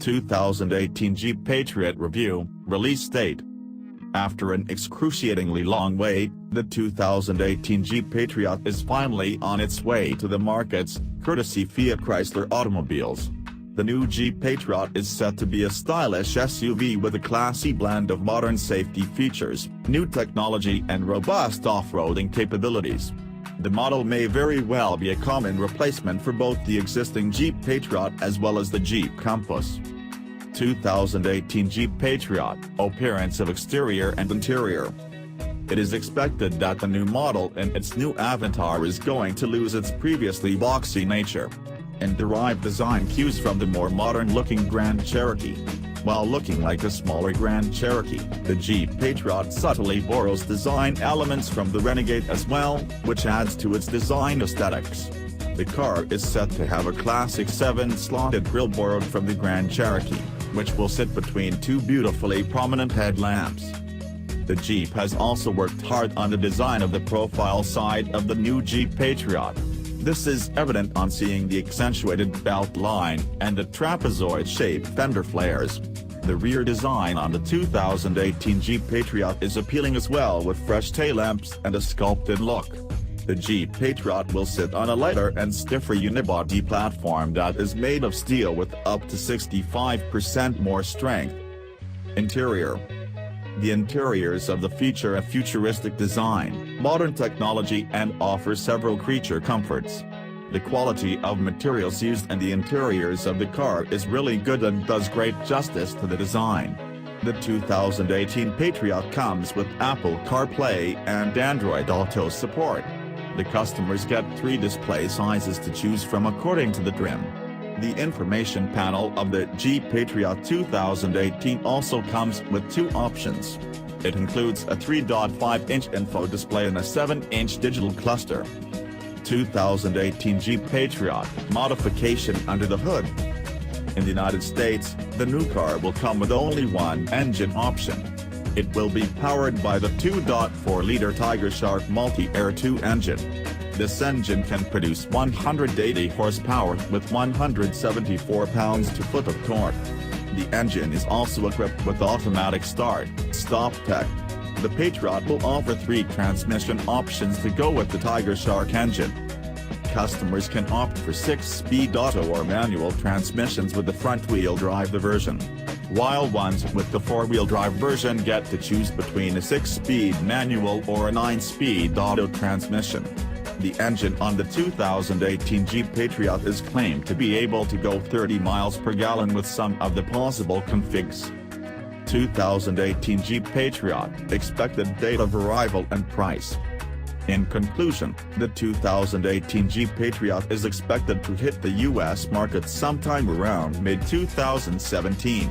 2018 Jeep Patriot Review, Release Date. After an excruciatingly long wait, the 2018 Jeep Patriot is finally on its way to the markets, courtesy Fiat Chrysler Automobiles. The new Jeep Patriot is set to be a stylish SUV with a classy blend of modern safety features, new technology and robust off-roading capabilities. The model may very well be a common replacement for both the existing Jeep Patriot as well as the Jeep Compass. 2018 Jeep Patriot, appearance of exterior and interior. It is expected that the new model and its new avatar is going to lose its previously boxy nature and derive design cues from the more modern-looking Grand Cherokee. While looking like a smaller Grand Cherokee, the Jeep Patriot subtly borrows design elements from the Renegade as well, which adds to its design aesthetics. The car is set to have a classic 7-slotted grille borrowed from the Grand Cherokee, which will sit between two beautifully prominent headlamps. The Jeep has also worked hard on the design of the profile side of the new Jeep Patriot. This is evident on seeing the accentuated belt line and the trapezoid-shaped fender flares. The rear design on the 2018 Jeep Patriot is appealing as well, with fresh taillamps and a sculpted look. The Jeep Patriot will sit on a lighter and stiffer unibody platform that is made of steel with up to 65% more strength. Interior. The interiors of the feature a futuristic design, modern technology and offer several creature comforts. The quality of materials used in the interiors of the car is really good and does great justice to the design. The 2018 Patriot comes with Apple CarPlay and Android Auto support. The customers get 3 display sizes to choose from according to the trim. The information panel of the Jeep Patriot 2018 also comes with 2 options. It includes a 3.5-inch info display and a 7-inch digital cluster. 2018 Jeep Patriot, modification under the hood. In the United States, the new car will come with only one engine option. It will be powered by the 2.4-liter Tiger Shark Multi-Air 2 engine. This engine can produce 180 horsepower with 174 pounds-to-foot of torque. The engine is also equipped with automatic start-stop tech. The Patriot will offer 3 transmission options to go with the Tiger Shark engine. Customers can opt for 6-speed auto or manual transmissions with the front-wheel drive version, while ones with the 4-wheel drive version get to choose between a 6-speed manual or a 9-speed auto transmission. The engine on the 2018 Jeep Patriot is claimed to be able to go 30 miles per gallon with some of the possible configs. 2018 Jeep Patriot, expected date of arrival and price. In conclusion, the 2018 Jeep Patriot is expected to hit the U.S. market sometime around mid-2017.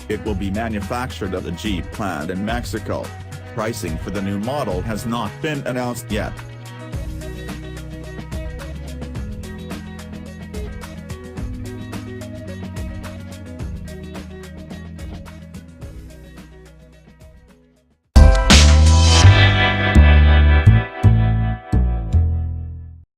It will be manufactured at a Jeep plant in Mexico. Pricing for the new model has not been announced yet.